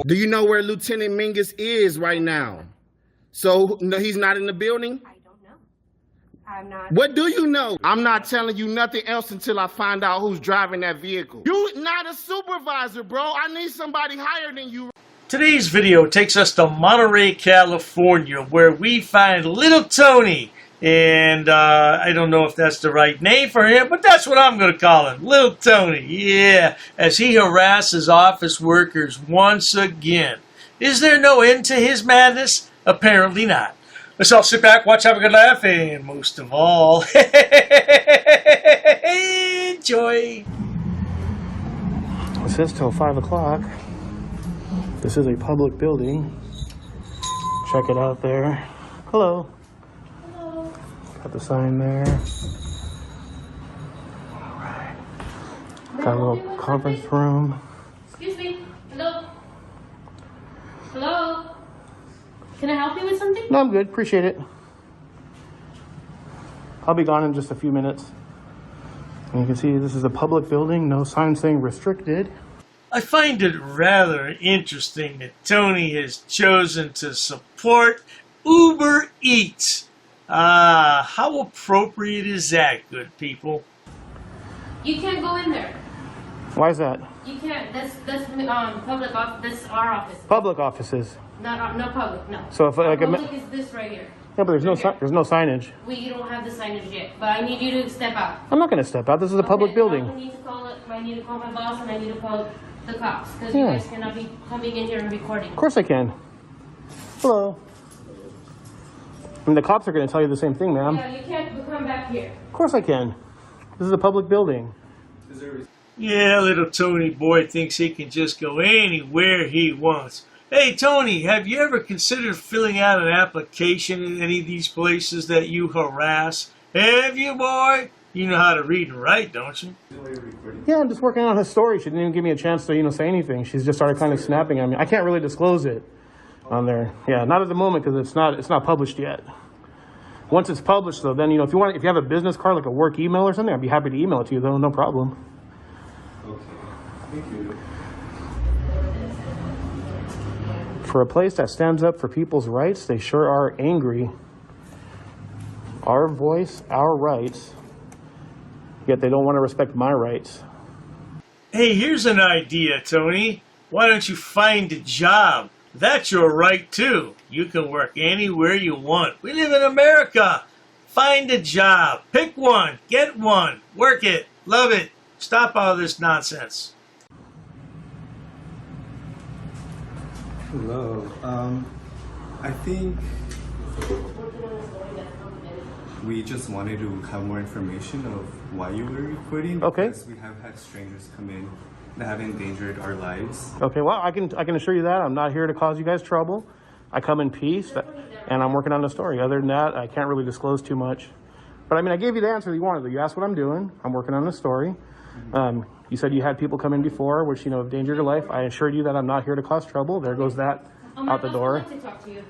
Do you know where Lieutenant Mingus is right now? So, no, he's not in the building? I don't know. I'm not. What do you know? I'm not telling you nothing else until I find out who's driving that vehicle. You not a supervisor, bro. I need somebody higher than you. Today's video takes us to Monterey, California, where we find little Tony. And I don't know if that's the right name for him, but that's what I'm going to call him. Little Tony, yeah, as he harasses office workers once again. Is there no end to his madness? Apparently not. Let's all sit back, watch, have a good laugh, and most of all, enjoy. It says till 5 o'clock. This is a public building. Check it out there. Hello. Hello. Got the sign there. All right. Got a little conference room. Excuse me. Hello. Hello. Can I help you with something? No, I'm good. Appreciate it. I'll be gone in just a few minutes. And you can see this is a public building. No sign saying restricted. I find it rather interesting that Tony has chosen to support Uber Eats. How appropriate is that, good people? You can't go in there. Why is that? You can't. That's public office. This is our office. Public offices. Not no public. No. So if like public is this right here. yeah, but there's no signage. You don't have the signage yet, but I need you to step out. I'm not going to step out. This is a public building. I need to call it. I need to call my boss, and I need to call the cops because Yeah. you guys cannot be coming in here and recording. Of course I can. Hello. I mean, the cops are going to tell you the same thing, ma'am. Yeah, you can't come back here. Of course I can. This is a public building. Yeah, little Tony boy thinks he can just go anywhere he wants. Hey, Tony, have you ever considered filling out an application in any of these places that you harass? Have you, boy? You know how to read and write, don't you? Yeah, I'm just working on her story. She didn't even give me a chance to, say anything. She's just started kind of snapping at me. I can't really disclose it on there. Yeah, not at the moment because it's not published yet. Once it's published, though, then if you have a business card like a work email or something, I'd be happy to email it to you, though. No problem. Okay. Thank you. For a place that stands up for people's rights, they sure are angry. Our voice, our rights. Yet they don't want to respect my rights. Hey, here's an idea, Tony. Why don't you find a job? That's your right, too. You can work anywhere you want. We live in America. Find a job. Pick one. Get one. Work it. Love it. Stop all this nonsense. Hello. I think we just wanted to have more information of why you were recording. Okay. Because we have had strangers come in that have endangered our lives. Okay, well, I can assure you that I'm not here to cause you guys trouble. I come in peace, and I'm working on the story. Other than that, I can't really disclose too much. But I mean, I gave you the answer that you wanted. You asked what I'm doing. I'm working on the story. You said you had people come in before, which have endangered your life. I assured you that I'm not here to cause trouble. There goes that out the door. I'd like to talk to you.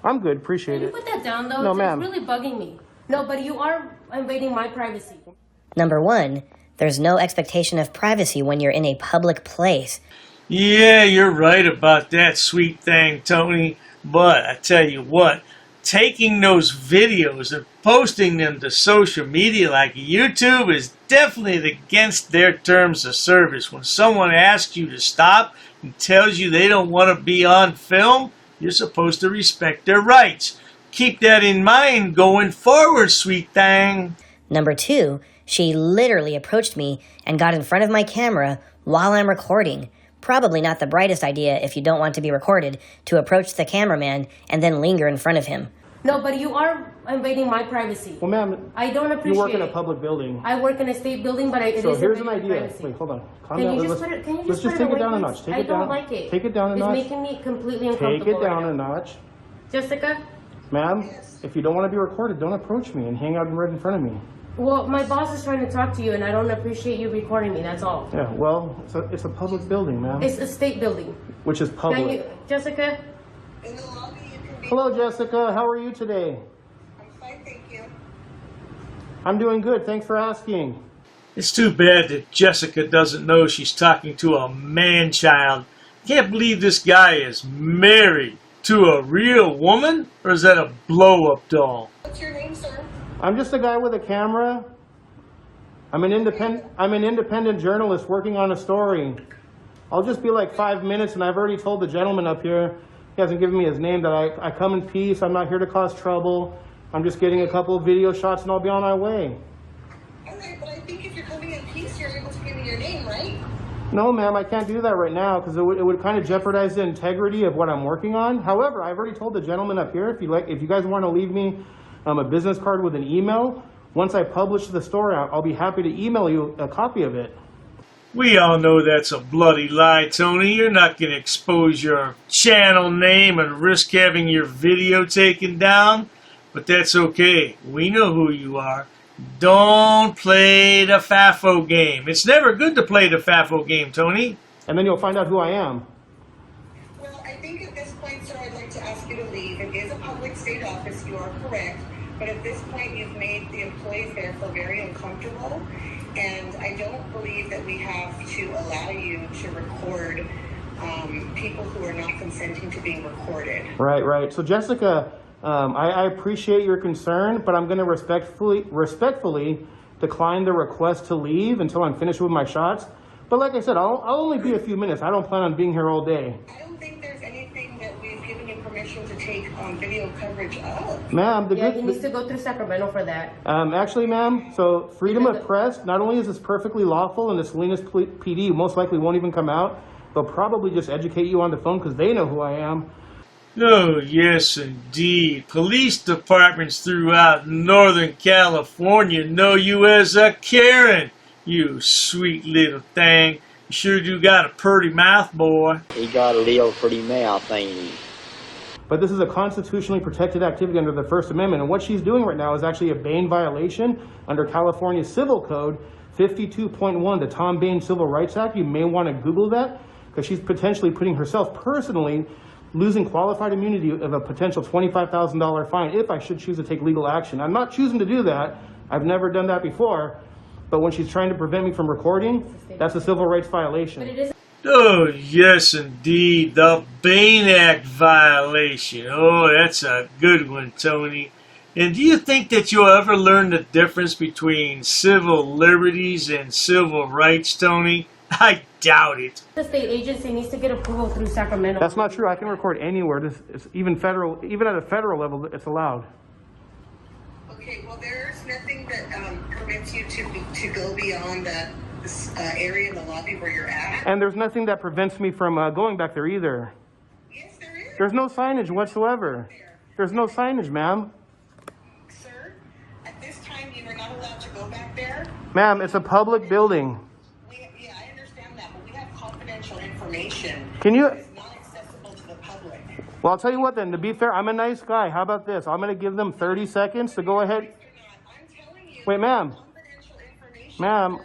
I'm good. Appreciate Can you it. put that down, though? No, It's ma'am. really bugging me. No, but you are invading my privacy. Number one, there's no expectation of privacy when you're in a public place. Yeah, you're right about that, sweet thing, Tony. But I tell you what, taking those videos and posting them to social media like YouTube is definitely against their terms of service. When someone asks you to stop and tells you they don't want to be on film, you're supposed to respect their rights. Keep that in mind going forward, sweet thing. Number two, she literally approached me and got in front of my camera while I'm recording. Probably not the brightest idea if you don't want to be recorded to approach the cameraman and then linger in front of him. No, but you are invading my privacy. Well, ma'am, I don't appreciate you work in a it. public building. I work in a state building, but it So is here's an invading idea. privacy. Wait, hold on. Calm Can down. you just Let's- put it? Can you let's just take put it down a away, notch. please? Take I it down. don't like it. Take it down a notch. It's making me completely Take uncomfortable. it down right a now. notch. Jessica? Ma'am, if you don't want to be recorded, don't approach me and hang out right in front of me. Well, my boss is trying to talk to you, and I don't appreciate you recording me. That's all. Yeah, well, it's a public building, ma'am. It's a state building. Which is Can public. you, Jessica? In the lobby, you can be. Hello, Jessica. How are you today? I'm fine, thank you. I'm doing good. Thanks for asking. It's too bad that Jessica doesn't know she's talking to a man-child. Can't believe this guy is married to a real woman, or is that a blow-up doll? What's your name, sir? I'm just a guy with a camera. I'm an independent journalist working on a story. I'll just be like 5 minutes, and I've already told the gentleman up here, he hasn't given me his name, that I come in peace. I'm not here to cause trouble. I'm just getting a couple of video shots, and I'll be on my way. All right, but I think if you're coming in peace, you're able to give me your name, right? No, ma'am, I can't do that right now because it would kind of jeopardize the integrity of what I'm working on. However, I've already told the gentleman up here, if you guys want to leave me a business card with an email, once I publish the story, I'll be happy to email you a copy of it. We all know that's a bloody lie, Tony. You're not going to expose your channel name and risk having your video taken down. But that's okay. We know who you are. Don't play the FAFO game. It's never good to play the FAFO game, Tony. And then you'll find out who I am. Well, I think at this point, sir, I'd like to ask you to leave. It is a public state office, you are correct. But at this point, you've made the employees there feel very uncomfortable. And I don't believe that we have to allow you to record people who are not consenting to being recorded. Right. So, Jessica, I appreciate your concern, but I'm going to respectfully decline the request to leave until I'm finished with my shots. But like I said, I'll only be a few minutes. I don't plan on being here all day. I don't think there's anything that we've given you permission to take video coverage of. Ma'am, He needs to go through Sacramento for that. Actually, ma'am, so freedom of press, not only is this perfectly lawful and the Salinas PD most likely won't even come out, they'll probably just educate you on the phone because they know who I am. Oh, yes, indeed. Police departments throughout Northern California know you as a Karen. You sweet little thing. You sure do got a pretty mouth, boy. He got a little pretty mouth, ain't he? But this is a constitutionally protected activity under the First Amendment, and what she's doing right now is actually a Bain violation under California Civil Code 52.1, the Tom Bain Civil Rights Act. You may want to Google that, because she's potentially putting herself personally losing qualified immunity of a potential $25,000 fine if I should choose to take legal action. I'm not choosing to do that. I've never done that before. But when she's trying to prevent me from recording, that's a civil rights violation. Oh, yes, indeed. The Bain Act violation. Oh, that's a good one, Tony. And do you think that you'll ever learn the difference between civil liberties and civil rights, Tony? I doubt it. The state agency needs to get approval through Sacramento. That's not true. I can record anywhere. It's even at a federal level, it's allowed. Okay, well, there's nothing that permits you to go beyond the area in the lobby where you're at. And there's nothing that prevents me from going back there either. Yes, there is. There's no signage whatsoever. There's no signage, ma'am. Sir, at this time, you are not allowed to go back there. Ma'am, it's a public building. Yeah, I understand that, but we have confidential information. Can you... That is not accessible to the public. Well, I'll tell you what then, to be fair, I'm a nice guy. How about this? I'm going to give them 30 seconds to go ahead. I'm telling you. Wait, ma'am. Confidential information. Ma'am.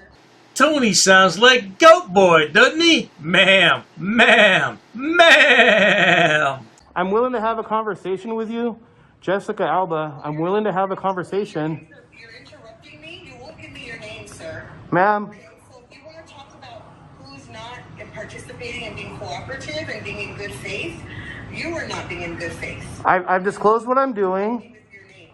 Tony sounds like Goat Boy, doesn't he? Ma'am, ma'am, ma'am. I'm willing to have a conversation with you. Jessica Alba, I'm willing to have a conversation. You're interrupting me. You won't give me your name, sir. Ma'am. Okay, so if you want to talk about who's not participating and being cooperative and being in good faith, you are not being in good faith. I've disclosed what I'm doing.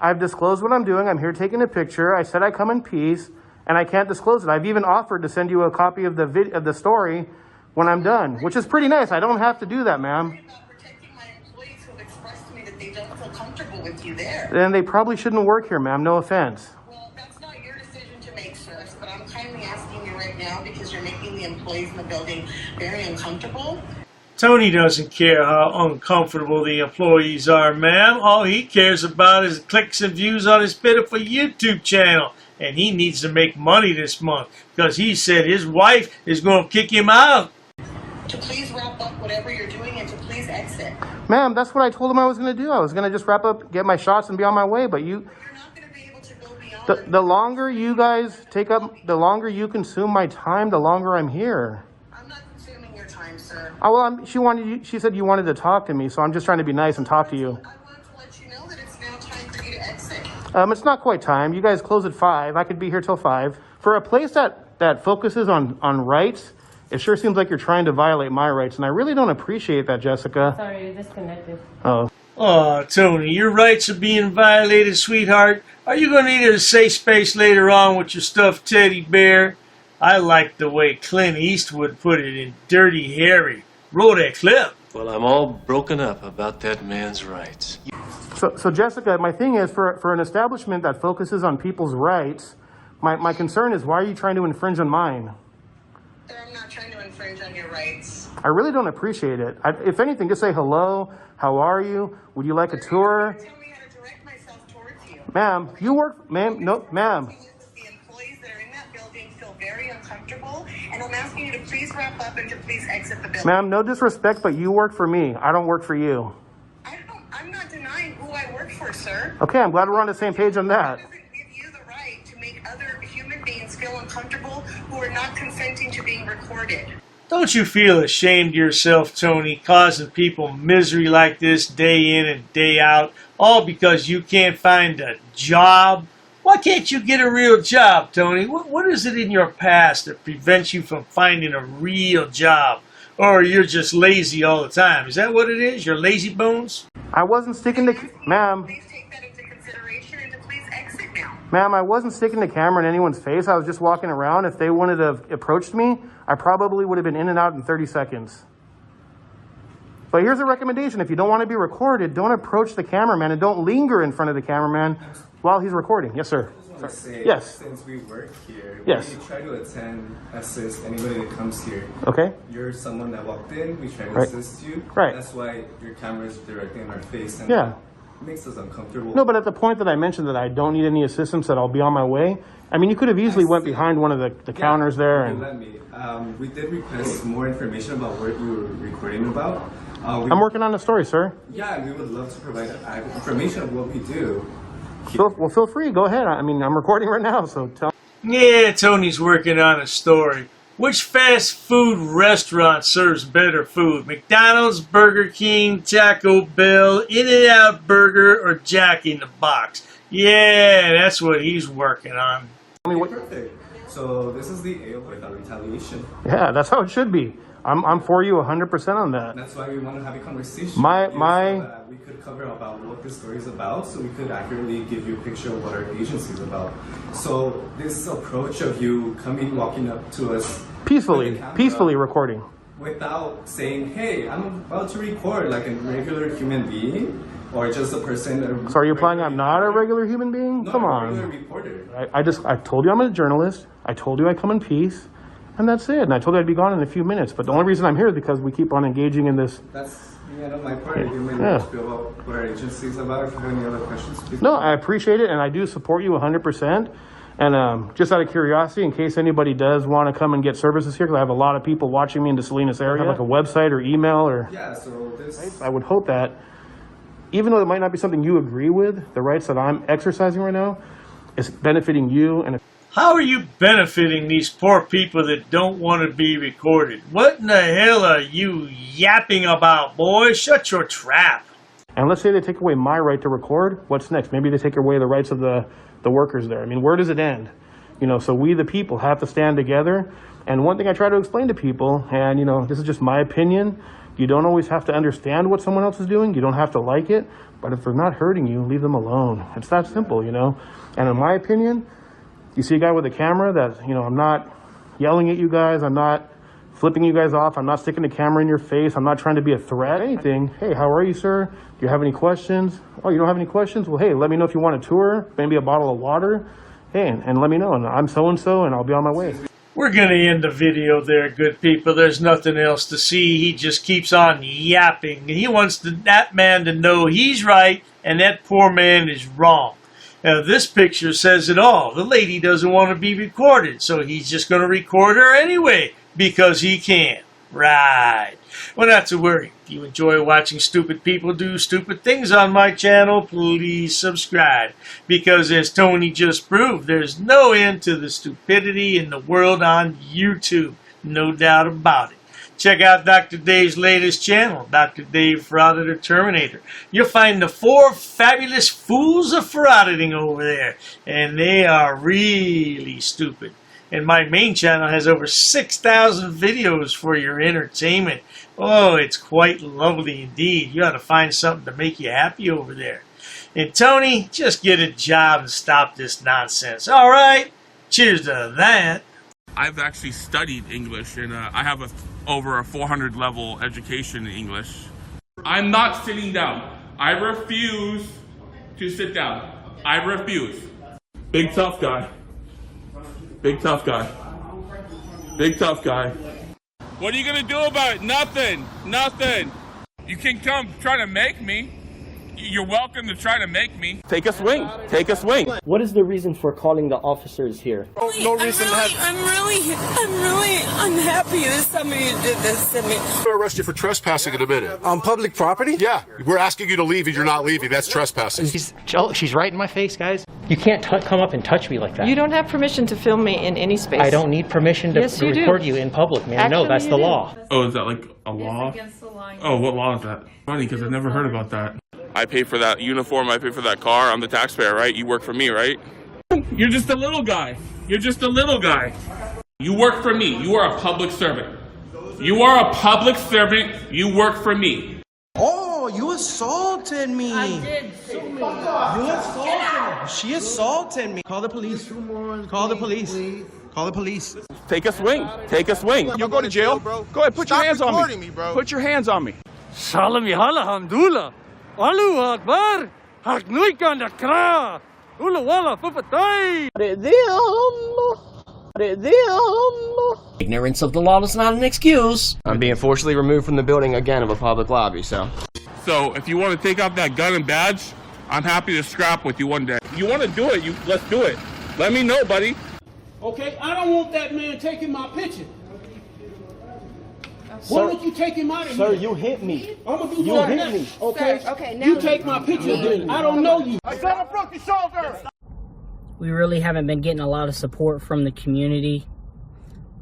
I've disclosed what I'm doing. I'm here taking a picture. I said I come in peace, and I can't disclose it. I've even offered to send you a copy of the story when I'm done, which is pretty nice. I don't have to do that, ma'am. I'm about protecting my employees who have expressed to me that they don't feel comfortable with you there. Then they probably shouldn't work here, ma'am. No offense. Well, that's not your decision to make, sir, but I'm kindly asking you right now because you're making the employees in the building very uncomfortable. Tony doesn't care how uncomfortable the employees are, ma'am. All he cares about is clicks and views on his pitiful YouTube channel. And he needs to make money this month because he said his wife is going to kick him out. To please wrap up whatever you're doing and to please exit. Ma'am, that's what I told him I was going to do. I was going to just wrap up, get my shots, and be on my way. But You're not going to be able to go beyond. the longer you guys take up, the longer you consume my time, the longer I'm here. I'm not consuming your time, sir. Oh, well, she said you wanted to talk to me, so I'm just trying to be nice and talk to you. I wanted to let you know that it's now time for you to exit. It's not quite time. You guys close at 5. I could be here till 5. For a place that focuses on rights It sure seems like you're trying to violate my rights, and I really don't appreciate that, Jessica. Sorry, you're disconnected. Oh. Oh, Tony, your rights are being violated, sweetheart. Are you going to need a safe space later on with your stuffed teddy bear? I like the way Clint Eastwood put it in Dirty Harry. Roll that clip. Well, I'm all broken up about that man's rights. So Jessica, my thing is, for an establishment that focuses on people's rights, my concern is, why are you trying to infringe on mine? Sir, I'm not trying to infringe on your rights. I really don't appreciate it. If anything, just say hello, how are you, would you like a tour? Tell me how to direct myself towards you. Ma'am, you work, ma'am, no, ma'am. The employees that are in that building feel very uncomfortable, and I'm asking you to please wrap up and to please exit the building. Ma'am, no disrespect, but you work for me. I don't work for you. I'm not denying who I work for, sir. Okay, I'm glad we're on the same page on that. It doesn't give you the right to make other human beings feel uncomfortable who are not consenting to being recorded. Don't you feel ashamed of yourself, Tony, causing people misery like this day in and day out, all because you can't find a job? Why can't you get a real job, Tony? What is it in your past that prevents you from finding a real job? Or you're just lazy all the time? Is that what it is? You're lazy bones? I wasn't sticking to, ma'am. Please take that into consideration and to please exit now. Ma'am, I wasn't sticking the camera in anyone's face. I was just walking around. If they wanted to have approached me, I probably would have been in and out in 30 seconds. But here's a recommendation. If you don't want to be recorded, don't approach the cameraman and don't linger in front of the cameraman while he's recording. Yes, sir. Say, Yes. Since we work here, Yes. we try to assist anybody that comes here. Okay. You're someone that walked in, we try to Right. assist you. Right. That's why your camera is directly in our face, and Yeah. it makes us uncomfortable. No, but at the point that I mentioned that I don't need any assistance, that I'll be on my way, I mean, you could have easily went behind one of the counters there. You And let me. We did request more information about what you were recording about. I'm working on the story, sir. Yeah, we would love to provide information of what we do. Feel free. Go ahead. I mean, I'm recording right now, so tell. Yeah, Tony's working on a story. Which fast food restaurant serves better food? McDonald's, Burger King, Taco Bell, In-N-Out Burger, or Jack in the Box? Yeah, that's what he's working on. Perfect. So this is the AO without retaliation. Yeah, that's how it should be. I'm for you 100% on that. That's why we want to have a conversation. So that we could cover about what this story is about, so we could accurately give you a picture of what our agency is about. So this approach of you walking up to us peacefully recording, without saying, "Hey, I'm about to record," like a regular human being, or just a person. So are you implying I'm not a regular human being? No, Come a on. regular reporter. I told you I'm a journalist. I told you I come in peace, and that's it. And I told you I'd be gone in a few minutes. But the only reason I'm here is because we keep on engaging in this. That's the end of my part. Give me a spiel about what our agency is about. If you have any other questions, please. No, I appreciate it, and I do support you 100%. And just out of curiosity, in case anybody does want to come and get services here, because I have a lot of people watching me in the Salinas area, have like a website or email or. Yeah, so this. I would hope that, even though it might not be something you agree with, the rights that I'm exercising right now is benefiting you. And how are you benefiting these poor people that don't want to be recorded? What in the hell are you yapping about, boy? Shut your trap. And let's say they take away my right to record. What's next? Maybe they take away the rights of the workers there. I mean, where does it end? So we the people have to stand together. And one thing I try to explain to people, and this is just my opinion, you don't always have to understand what someone else is doing. You don't have to like it. But if they're not hurting you, leave them alone. It's that simple, And in my opinion, you see a guy with a camera that, I'm not yelling at you guys. I'm not flipping you guys off. I'm not sticking the camera in your face. I'm not trying to be a threat, anything. Hey, how are you, sir? Do you have any questions? Oh, you don't have any questions? Well, hey, let me know if you want a tour, maybe a bottle of water. Hey, and let me know. And I'm so-and-so, and I'll be on my way. We're going to end the video there, good people. There's nothing else to see. He just keeps on yapping. He wants that man to know he's right and that poor man is wrong. Now, this picture says it all. The lady doesn't want to be recorded, so he's just going to record her anyway because he can. Right. Well, not to worry. If you enjoy watching stupid people do stupid things on my channel, please subscribe. Because as Tony just proved, there's no end to the stupidity in the world on YouTube. No doubt about it. Check out Dr. Dave's latest channel, Dr. Dave Frauditor Terminator. You'll find the 4 fabulous fools of frauditing over there. And they are really stupid. And my main channel has over 6,000 videos for your entertainment. Oh, it's quite lovely indeed. You ought to find something to make you happy over there. And Tony, just get a job and stop this nonsense. All right? Cheers to that. I've actually studied English, and I have over a 400 level education in English. I'm not sitting down. I refuse to sit down. I refuse. Big tough guy. Big tough guy. Big tough guy. What are you gonna do about it? Nothing. Nothing. You can come try to make me. You're welcome to try to make me. Take a swing. Take a swing. What is the reason for calling the officers here? No reason. I'm really unhappy that somebody did this to me. We'll arrest you for trespassing in a minute. On public property? Yeah, we're asking you to leave and you're not leaving. That's trespassing. She's right in my face, guys. You can't come up and touch me like that. You don't have permission to film me in any space. I don't need permission to record you in public, man. Actually, no, that's the law. Oh, is that like a law? Against the law. Oh, what law is that? Funny, because I've never heard about that. I pay for that uniform, I pay for that car, I'm the taxpayer, right? You work for me, right? You're just a little guy. You're just a little guy. You work for me. You are a public servant. You are a public servant. You work for me. Oh, you assaulted me. I did. So many. You assaulted me. She assaulted me. Call the police. Call the police. Call the police. Take a swing. Take a swing. You'll go to jail, bro. Go ahead, put your hands on me. Bro. Put your hands on me. Salami alhamdulillah. Allahu akbar. Haknuikan dakra. Ula wala papatay. Ignorance of the law is not an excuse. I'm being forcibly removed from the building again of a public lobby, so. So if you want to take out that gun and badge, I'm happy to scrap with you one day. You want to do it, let's do it. Let me know, buddy. Okay, I don't want that man taking my picture. Why don't you take him out of here? Sir, you hit me. I'm gonna do You that hit now. me. Okay? Sir, okay, now you take my picture then. I don't know you. I got a broken shoulder. We really haven't been getting a lot of support from the community.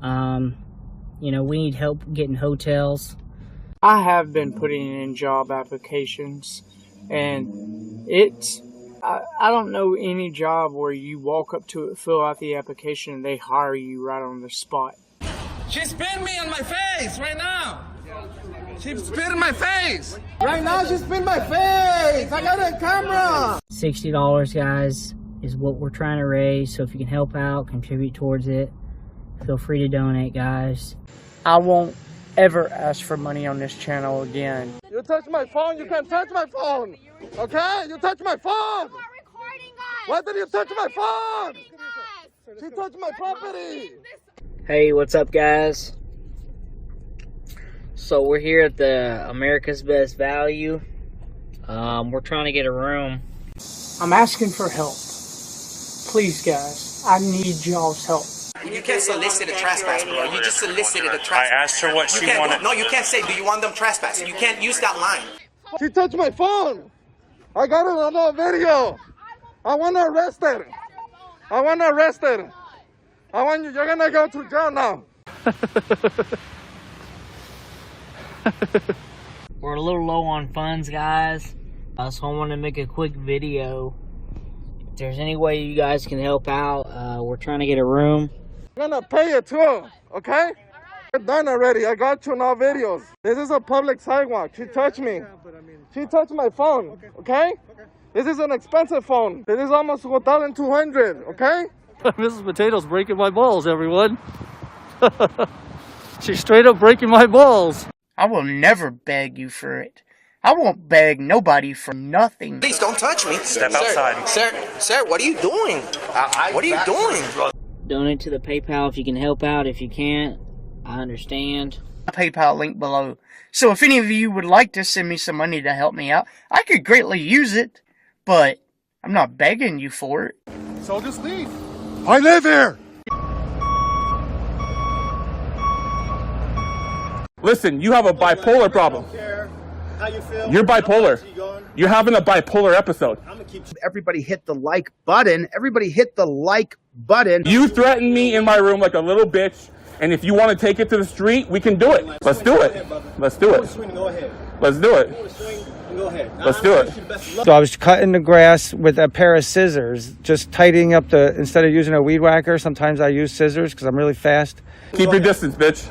You know, we need help getting hotels. I have been putting in job applications, and I don't know any job where you walk up to it, fill out the application, and they hire you right on the spot. She spit me on my face right now. She spit in my face. Right now she spit in my face. I got it on camera. $60, guys, is what we're trying to raise. So if you can help out, contribute towards it, feel free to donate, guys. I won't ever ask for money on this channel again. You touch my phone, you can't touch my phone. Okay? You touch my phone. Why did you touch my phone? She touched my property. Hey, what's up, guys? So we're here at the America's Best Value. We're trying to get a room. I'm asking for help. Please, guys, I need y'all's help. You can't solicit a trespass, bro. You just solicited a trespass. I asked her what she wanted. No, you can't say, do you want them trespassing? You can't use that line. She touched my phone. I got it on a video. I want to arrest her. I want to arrest her. You're gonna go to jail now. We're a little low on funds, guys. So I want to make a quick video. If there's any way you guys can help out, we're trying to get a room. I'm gonna pay it too, okay? We're done already. I got you in our videos. This is a public sidewalk. She touched me. She touched my phone, okay? This is an expensive phone. This is almost 1,200, okay? Mrs. Potato's breaking my balls, everyone. She's straight up breaking my balls. I will never beg you for it. I won't beg nobody for nothing. Please don't touch me. Step outside. Sir, what are you doing? What are you doing? Donate to the PayPal if you can help out. If you can't, I understand. PayPal link below. So if any of you would like to send me some money to help me out, I could greatly use it, but I'm not begging you for it. So just leave. I live here. Listen, you have a bipolar problem. How you feel? You're bipolar. You're having a bipolar episode. Everybody hit the like button. Everybody hit the like button. You threatened me in my room like a little bitch, and if you want to take it to the street, we can do it. Let's do it. Let's do it. Go ahead. Let's do it. Go ahead. Let's do it. So I was cutting the grass with a pair of scissors, just tidying up instead of using a weed whacker, sometimes I use scissors because I'm really fast. Keep your distance, bitch.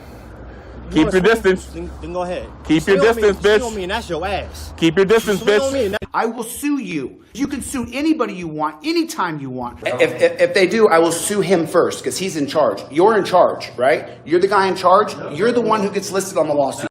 Keep your distance. Then go ahead. Keep your distance, bitch. Swing on me and that's your ass. Keep your distance, bitch. I will sue you. You can sue anybody you want, anytime you want. If they do, I will sue him first because he's in charge. You're in charge, right? You're the guy in charge. You're the one who gets listed on the lawsuit.